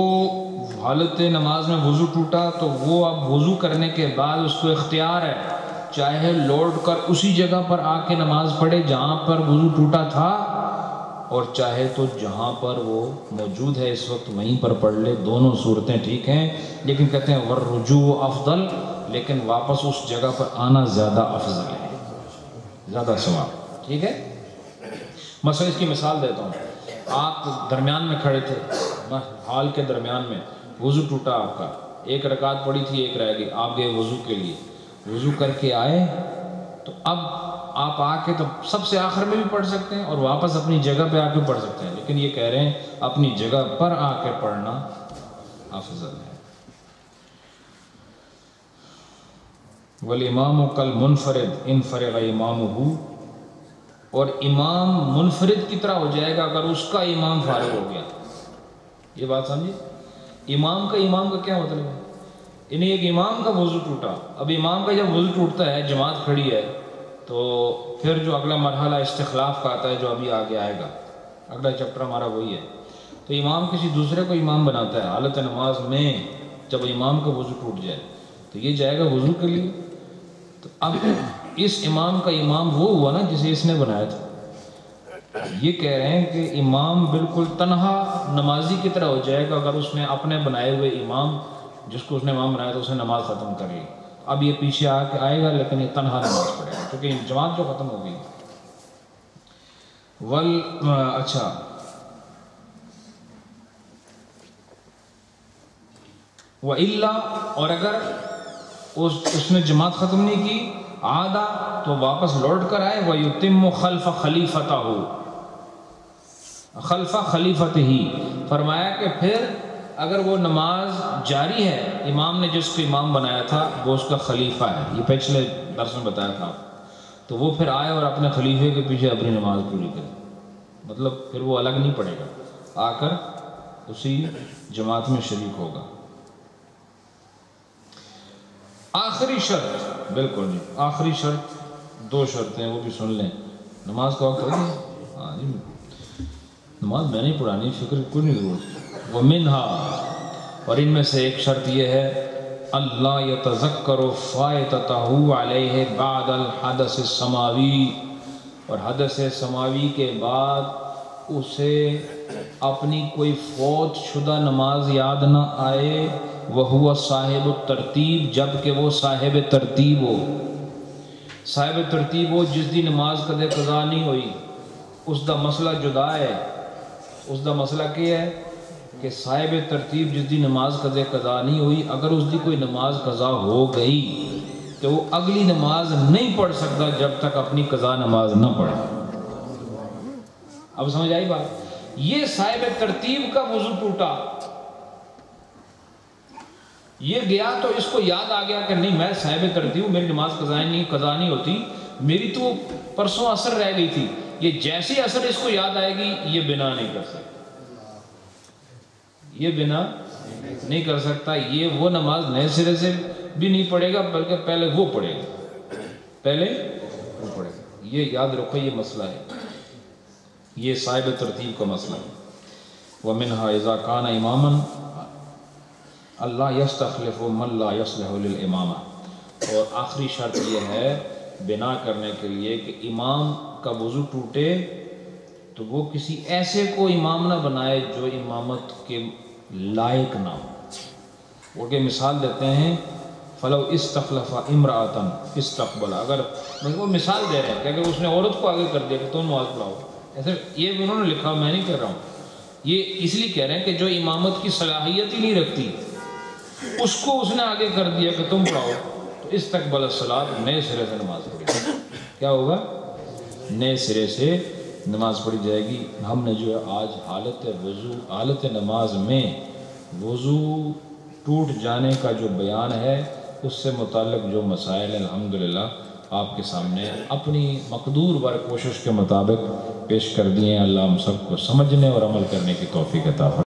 حالت نماز میں وضو ٹوٹا تو وہ اب وضو کرنے کے بعد اس کو اختیار ہے، چاہے لوٹ کر اسی جگہ پر آ کے نماز پڑھے جہاں پر وضو ٹوٹا تھا، اور چاہے تو جہاں پر وہ موجود ہے اس وقت وہیں پر پڑھ لے. دونوں صورتیں ٹھیک ہیں، لیکن کہتے ہیں والرجوع افضل، لیکن واپس اس جگہ پر آنا زیادہ افضل ہے، زیادہ ثواب. ٹھیک ہے. مثلا اس کی مثال دیتا ہوں. آپ درمیان میں کھڑے تھے، حال کے درمیان میں وضو ٹوٹا آپ کا، ایک رکعت پڑی تھی، ایک رہ گئی، آپ گئے وضو کے لیے، وضو کر کے آئے تو اب آپ آ کے تو سب سے آخر میں بھی پڑھ سکتے ہیں اور واپس اپنی جگہ پہ آ کے پڑھ سکتے ہیں، لیکن یہ کہہ رہے ہیں اپنی جگہ پر آ کے پڑھنا افضل ہے. وَالْإِمَامُ كَالْمُنْفَرِدِ إِنْ فَرِغَ إِمَامُهُ. اور امام منفرد کی طرح ہو جائے گا اگر اس کا امام فارغ ہو گیا. یہ بات سمجھے؟ امام کا کیا مطلب ہے؟ یعنی ایک امام کا وضو ٹوٹا، اب امام کا جب وضو ٹوٹتا ہے، جماعت کھڑی ہے، تو پھر جو اگلا مرحلہ استخلاف کا آتا ہے جو ابھی آگے آئے گا، اگلا چیپٹر ہمارا وہی ہے. تو امام کسی دوسرے کو امام بناتا ہے حالت نماز میں. جب امام کا وضو ٹوٹ جائے تو یہ جائے گا وضو کے لیے. تو اب اس امام کا امام وہ ہوا نا جسے اس نے بنایا تھا. یہ کہہ رہے ہیں کہ امام بالکل تنہا نمازی کی طرح ہو جائے گا اگر اس نے اپنے بنائے ہوئے امام جس کو اس نے امام بنایا تھا اسے نماز ختم کر لی. اب یہ پیچھے آ کے آئے گا لیکن یہ تنہا نماز پڑھے گا کیونکہ جماعت جو ختم ہو گئی. اچھا، وَإِلَّا، اور اگر اس نے جماعت ختم نہیں کی، عادہ تو واپس لوٹ کر آئے. وَيُتِمُّ خَلْفَ خَلِيفَتَهُ، خلف خلیفت ہی، فرمایا کہ پھر اگر وہ نماز جاری ہے، امام نے جس کو امام بنایا تھا وہ اس کا خلیفہ ہے، یہ پچھلے درس میں بتایا تھا، تو وہ پھر آئے اور اپنے خلیفے کے پیچھے اپنی نماز پوری کرے، مطلب پھر وہ الگ نہیں پڑھے گا، آ کر اسی جماعت میں شریک ہوگا۔ آخری شرط، بالکل نہیں، آخری شرط، 2 شرطیں وہ بھی سن لیں۔ نماز کا وقت ہو گیا؟ ہاں جی، نماز میں نہیں پڑھانی، فکر کوئی نہیں ضرورت۔ وَمِنْهَا، اور ان میں سے ایک شرط یہ ہے، اللہ يتذکر فائتتہ علیہ بعد الحدث السماوی، اور حدث سماوی کے بعد اسے اپنی کوئی فوت شدہ نماز یاد نہ آئے، وَهُوَ صاحب الترتیب، جبکہ وہ صاحب ترتیب ہو۔ صاحب ترتیب ہو جس دی نماز کدے قضا نہیں ہوئی، اس دا مسئلہ جدا ہے۔ اس دا مسئلہ کیا ہے کہ صاحب ترتیب جس دی نماز کدے قضا نہیں ہوئی، اگر اس دی کوئی نماز قضا ہو گئی تو وہ اگلی نماز نہیں پڑھ سکتا جب تک اپنی قضا نماز نہ پڑھے۔ اب سمجھ آئی بات؟ یہ صاحب ترتیب کا وضو ٹوٹا، یہ گیا تو اس کو یاد آ گیا کہ نہیں میں صاحب ترتیب ہوں، میری نماز قضا نہیں ہوتی، میری تو پرسوں عصر رہ گئی تھی، یہ جیسی عصر اس کو یاد آئے گی یہ بنا نہیں کر سکتا، یہ بنا نہیں کر سکتا، یہ وہ نماز نئے سرے سے بھی نہیں پڑھے گا بلکہ پہلے وہ پڑھے گا، پہلے وہ پڑھے گا۔ یہ یاد رکھو، یہ مسئلہ ہے، یہ صاحب ترتیب کا مسئلہ ہے۔ وَمِنْهَا إِذَا كَانَ إِمَامًا اللہ یستخلف من لا یصلح للامامہ، اور آخری شرط یہ ہے بنا کرنے کے لیے کہ امام کا وضو ٹوٹے تو وہ کسی ایسے کو امام نہ بنائے جو امامت کے لائق نہ ہو۔ وہ کہ مثال دیتے ہیں، فلو استخلف امرأۃ استقبل، اگر وہ مثال دے رہے ہیں کہ اگر اس نے عورت کو آگے کر دیا کہ تم نماز پڑھاؤ، ایسے یہ بھی انہوں نے لکھا، میں نہیں کہہ رہا ہوں، یہ اس لیے کہہ رہے ہیں کہ جو امامت کی صلاحیت ہی نہیں رکھتی اس کو اس نے آگے کر دیا کہ تم پڑھاؤ، تو استقبل الصلاۃ، نئے سرے سے نماز پڑھی، کیا ہوگا؟ نئے سرے سے نماز پڑھی جائے گی۔ ہم نے جو ہے آج حالت نماز میں وضو ٹوٹ جانے کا جو بیان ہے اس سے متعلق جو مسائل الحمدللہ آپ کے سامنے اپنی مقدور بر کوشش کے مطابق پیش کر دیے ہیں۔ اللہ ہم سب کو سمجھنے اور عمل کرنے کی توفیق عطا فرمائے۔